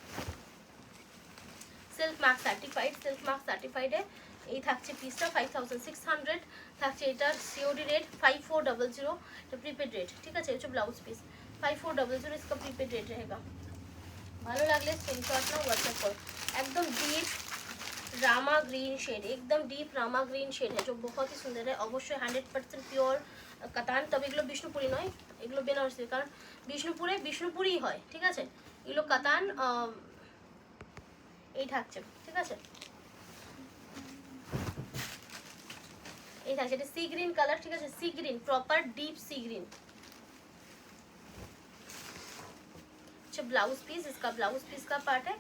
Silk mark certified, silk mark certified है। এই থাকছে পিসটা 5600 থাকছে। এটার সিওডি রেট 5400, এটা প্রিপেড রেট, ঠিক আছে। হচ্ছে ব্লাউজ পিস 5400, इसका प्रीपेड रेट रहेगा। ভালো লাগলে স্ক্রিনশট নাও, व्हाट्सएप करो। एकदम डीप रामा ग्रीन शेड, एकदम डीप रामा ग्रीन शेड है, जो बहुत ही सुंदर है। অবশ্যই 100% পিওর কাতান, তবে এগুলো বিষ্ণুপুরি নয়, এগুলো বেনারসি, কারণ বিষ্ণুপুরি হয়, ঠিক আছে। এগুলো কাতান এই থাকছে, ঠিক আছে। এই থাকছে, এটা সি গ্রিন কালার, ঠিক আছে। Sea green, proper deep sea green. अच्छा ब्लाउज पीस, इसका ब्लाउज पीस का पार्ट है।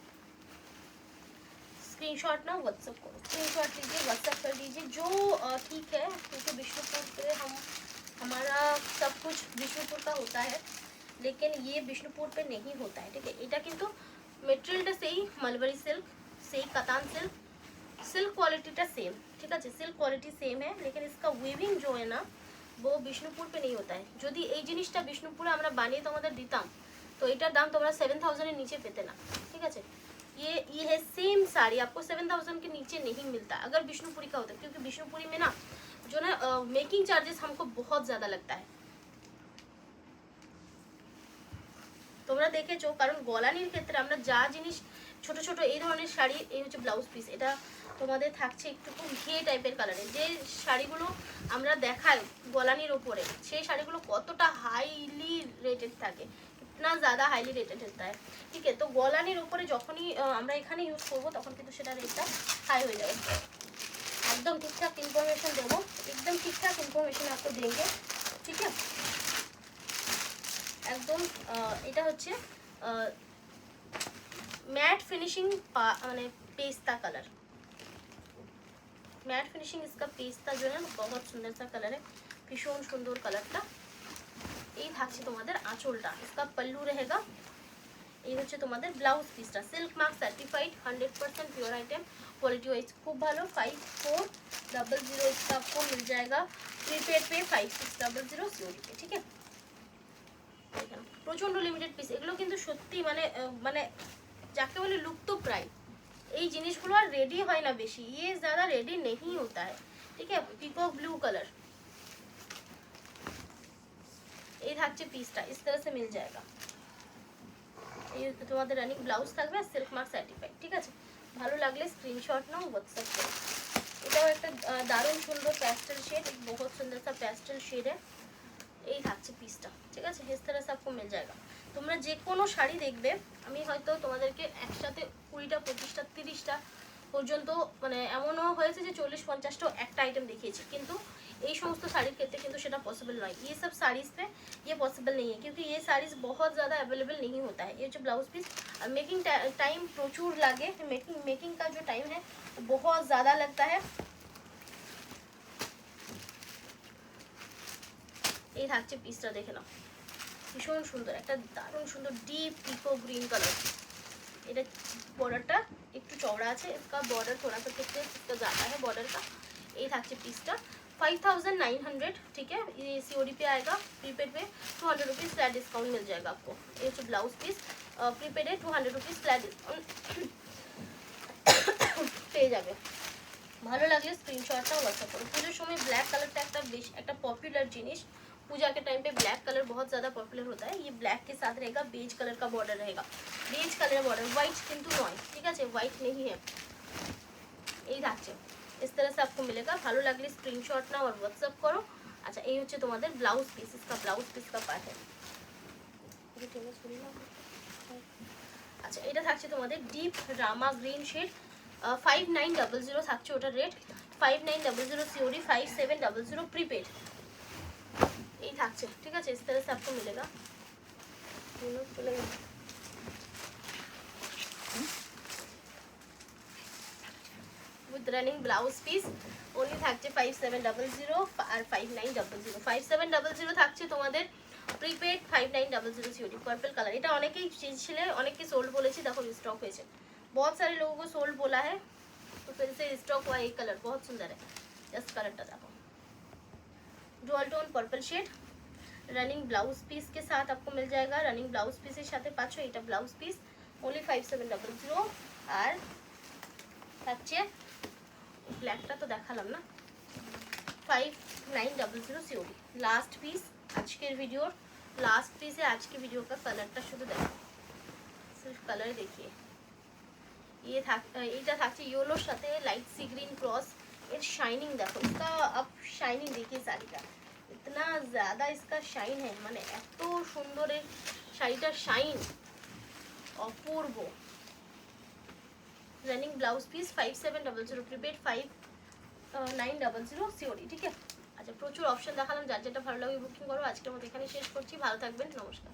स्क्रीनशॉट ना व्हाट्सएप करो, स्क्रीनशॉट लीजिए, व्हाट्सएप कर लीजिए। जो ठीक है, क्योंकि विष्णुपुर पे हमारा सब कुछ विष्णुपुर का होता है, लेकिन ये विष्णुपुर पे नहीं होता है, ठीक है। এটা কিন্তু মেটেরিয়ালটা সেই মালবারি সিল্ক, সেই কাতান সিল্ক, सिल्क क्वालिटी सेम, ठीक है। सिल्क क्वालिटी सेम है, लेकिन इसका वीविंग जो है ना वो विष्णुपुर पे नहीं होता है। যদি এই জিনিসটা বিষ্ণুপুরে আমরা বানিয়ে তোমাদের দিতাম, तो এটার দাম তোমরা 7000 এর নিচে পেতে না, ঠিক আছে। ये है सेम साड़ी, आपको 7000 के नीचे नहीं मिलता अगर विष्णुपुरी का होता है, क्योंकि विष्णुपुरी में ना जो ना मेकिंग चार्जेस हमको बहुत ज़्यादा लगता है। তোমরা দেখেছো, কারণ গলানির ক্ষেত্রে আমরা যা জিনিস ছোট ছোট এই ধরনের শাড়ি, এই হচ্ছে ব্লাউজ পিস, এটা তোমাদের থাকছে একটু ঘিয়ে টাইপের কালারে। যে শাড়িগুলো আমরা দেখাই গলানির ওপরে, সেই শাড়িগুলো কতটা হাইলি রেটেড থাকে, इतना ज़्यादा हाईली रेटेड होता है, ठीक है। तो গলানির ওপরে যখনই আমরা এখানে ইউজ করব, তখন কিন্তু সেটা রেটটা হাই হয়ে যাবে। একদম ঠিকঠাক ইনফরমেশন দেবো, एकदम ঠিকঠাক ইনফরমেশন आपको देंगे, ठीक है। একদম এটা হচ্ছে मैट फिनिशिंग মানে पेस्ता कलर, मैट फिनिशिंग इसका पेस्ता जो है बहुत सुंदर सा कलर है, भीषण सुंदर कलरটা। এই থাকছে তোমাদের আঁচলটা, इसका पल्लू रहेगा। এই হচ্ছে তোমাদের ব্লাউজ পিসটা, silk mark certified, 100% pure item, quality wise खूब ভালো। 5400 इसका आपको मिल जाएगा प्रीपेड पे, 5600 सीओडी पे, ठीक है। প্রচন্ড লিমিটেড পিস, এগুলো কিন্তু সত্যি মানে মানে যাকে বলে লুপ্ত প্রায়। এই জিনিসগুলো আর রেডি হয় না বেশি, ये ज़्यादा रेडी नहीं होता है, ठीक है। पीकॉक ब्लू कलर, ये থাকছে পিসটা, इस तरह से मिल जाएगा। ये তোমাদের রানিং ব্লাউজ থাকবে, সিল্ক মার্ক সার্টিফাইড, ঠিক আছে। ভালো লাগলে স্ক্রিনশট নাও, व्हाट्सएप করো। এটাও একটা দারুণ সুন্দর প্যাস্টেল শেড, एक बहुत सुंदर सा पेस्टल शेड है। এই থাকছে পিসটা, ঠিক আছে। इस तरह से आपको मिल जाएगा। তোমরা যে কোনো শাড়ি দেখবে, আমি হয়তো তোমাদেরকে একসাথে 20টা 25টা 30টা পর্যন্ত, মানে এমনও হয়েছে যে 40-50টা একটা আইটেম দেখিয়েছি, কিন্তু এই সমস্ত শাড়ির ক্ষেত্রে কিন্তু সেটা পসিবল নয়। ये सब साड़ीज़ पे ये पॉसिबल नहीं है, क्योंकि ये साड़ीज़ बहुत ज़्यादा अवेलेबल नहीं होता है। ये जो ब्लाउज पीस और मेकिंग टाइम प्रचुर लगे, मेकिंग का जो टाइम है वो बहुत ज़्यादा लगता है। এই থাকছে পিসটা, দেখে নাও, ভীষণ সুন্দর, একটা দারুণ সুন্দর ডিপ পিকো গ্রিন কালার। এটা बॉर्डरটা একটু চওড়া আছে, इसका बॉर्डर थोड़ा सा कितने इसका ज़्यादा है बॉर्डर का। এই থাকছে পিসটা 5900, ठीक है। ये सीओडी पे आएगा, प्रीपेड पे 200 रुपीज़ फ्लैट डिस्काउंट मिल जाएगा आपको। ये जो ब्लाउज पीस प्रीपेड है 200 रुपीज़ फ्लैट डिस्काउंट পেয়ে যাবে। ভালো লাগলে স্ক্রিনশটটা व्हाट्सएप करो। পুজোর সময় ব্ল্যাক কালারটা একটা পপুলার জিনিস, पूजा के टाइम पे ब्लैक कलर बहुत ज़्यादा पॉपुलर होता है। ये ब्लैक के साथ रहेगा, बेज कलर का बॉर्डर रहेगा, बेज कलर बॉर्डर, व्हाइट किंतु नॉय, ठीक है, व्हाइट नहीं है। এই থাকছে, इस तरह से आपको मिलेगा। ভালো লাগলে स्क्रीनशॉट नाओ और व्हाट्सएप करो। अच्छा এই হচ্ছে তোমাদের ব্লাউজ পিস, इसका ब्लाउज पीस का पार्ट है, একটু টেনে ছড়িয়ে নাও। আচ্ছা এটা থাকছে তোমাদের ডিপ রামা গ্রিন শেড, 5900 থাকছে ওটা রেট, 5900 सीओडी, 5700 प्रीपेड। এই থাকছে, ঠিক আছে। इस तरह से आपको मिलेगा। With running blouse piece only থাকছে 5700 আর 5900। 5700 থাকছে তোমাদের প্রিপেড, 5900 सीओडी। पर्पल कलर, এটা অনেকেই চেয়েছিলে, অনেকে সোল্ড বলেছি, দেখো স্টক হয়েছে। बहुत सारे लोगों को सोल्ड बोला है तो फिर से स्टॉक हुआ। ये कलर बहुत सुंदर है, जस्ट कलरটা देखो, dual tone purple shade. Running blouse piece के साथ आपको मिल जाएगा। रनिंग ब्लाउज পিসের সাথে পাচ্ছ এটা ব্লাউজ পিস, ओनली 5700। আর থাকছে ব্ল্যাকটা তো দেখালাম না, 5900 सीओडी। लास्ट पीस আজকের ভিডিওর लास्ट पीस है। आज की वीडियो का कलरটা শুধু দেখো, सिर्फ कलर देखिए। ये এইটা থাকছে ইয়েলোর সাথে लाइट सी ग्रीन क्रॉस। এর শাইনিং দেখো, इसका अब शाइनिंग देखिए साड़ी का, इतना ज़्यादा इसका शाइन है, মানে এত সুন্দর এর শাড়িটার শাইন, অপূর্ব। Running blouse piece 5700 prepaid, 5900 COD, ঠিক আছে। আচ্ছা প্রচুর অপশন দেখালাম, যার যেটা ভালো লাগে বুকিং করো। আজকের মতো এখানে শেষ করছি, ভালো থাকবেন, নমস্কার।